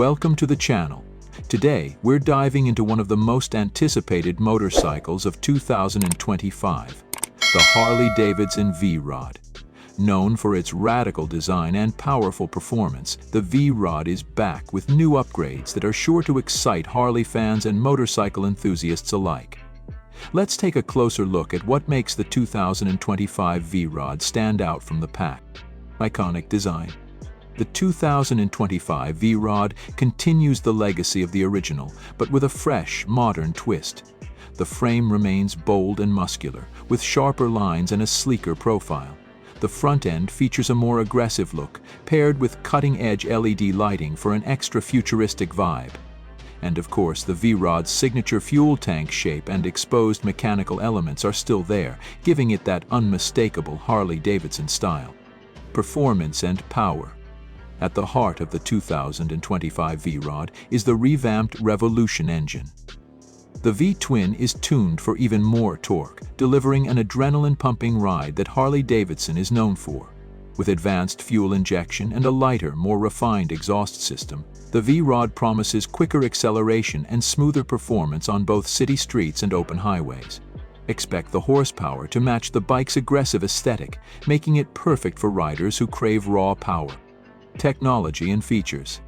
Welcome to the channel. Today, we're diving into one of the most anticipated motorcycles of 2025, the Harley-Davidson V-Rod. Known for its radical design and powerful performance, the V-Rod is back with new upgrades that are sure to excite Harley fans and motorcycle enthusiasts alike. Let's take a closer look at what makes the 2025 V-Rod stand out from the pack. Iconic design. The 2025 V-Rod continues the legacy of the original, but with a fresh, modern twist. The frame remains bold and muscular, with sharper lines and a sleeker profile. The front end features a more aggressive look, paired with cutting-edge LED lighting for an extra futuristic vibe. And of course, the V-Rod's signature fuel tank shape and exposed mechanical elements are still there, giving it that unmistakable Harley-Davidson style. Performance and power. At the heart of the 2025 V-Rod is the revamped Revolution engine. The V-twin is tuned for even more torque, delivering an adrenaline-pumping ride that Harley-Davidson is known for. With advanced fuel injection and a lighter, more refined exhaust system, the V-Rod promises quicker acceleration and smoother performance on both city streets and open highways. Expect the horsepower to match the bike's aggressive aesthetic, making it perfect for riders who crave raw power. Technology and features.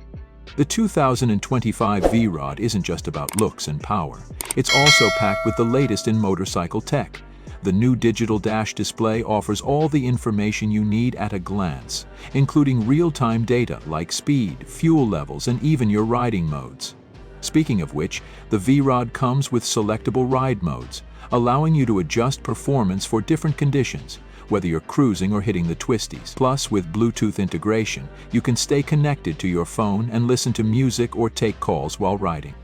The 2025 V-Rod isn't just about looks and power. It's also packed with the latest in motorcycle tech. The new digital dash display offers all the information you need at a glance, including real-time data like speed, fuel levels, and even your riding modes. Speaking of which, the V-Rod comes with selectable ride modes, allowing you to adjust performance for different conditions, whether you're cruising or hitting the twisties. Plus, with Bluetooth integration, you can stay connected to your phone and listen to music or take calls while riding.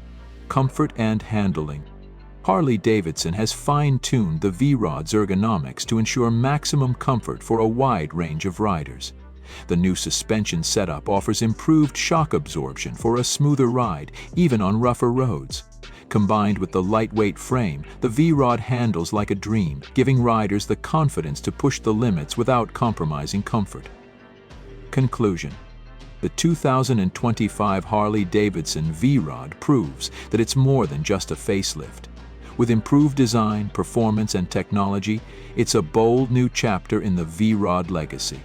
Comfort and handling. Harley-Davidson has fine-tuned the V-Rod's ergonomics to ensure maximum comfort for a wide range of riders. The new suspension setup offers improved shock absorption for a smoother ride, even on rougher roads. Combined with the lightweight frame, the V-Rod handles like a dream, giving riders the confidence to push the limits without compromising comfort. Conclusion. The 2025 Harley-Davidson V-Rod proves that it's more than just a facelift. With improved design, performance, and technology, it's a bold new chapter in the V-Rod legacy.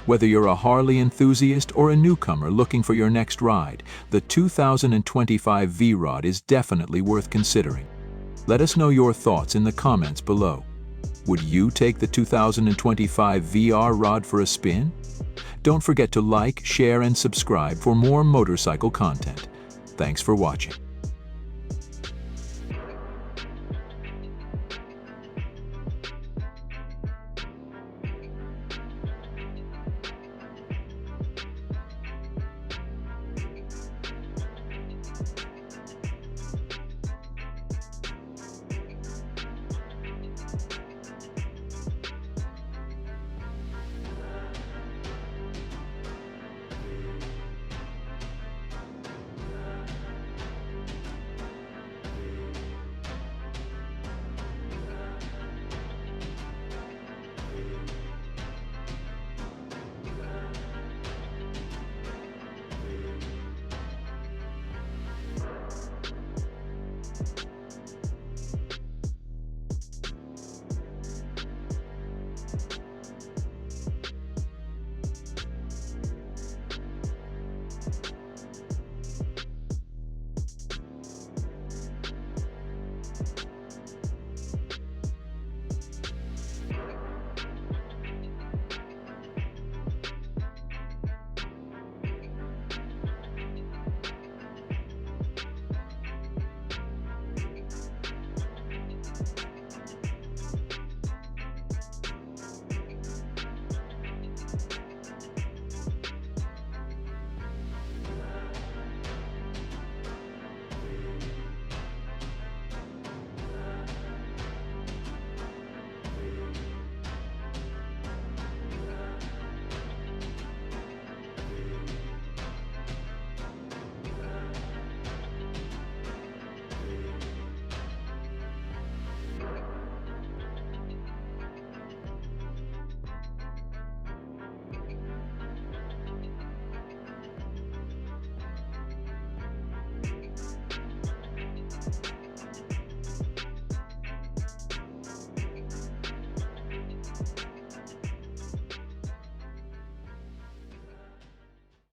Whether you're a Harley enthusiast or a newcomer looking for your next ride, the 2025 V-Rod is definitely worth considering. Let us know your thoughts in the comments below. Would you take the 2025 V-Rod for a spin? Don't forget to like, share, and subscribe for more motorcycle content. Thanks for watching.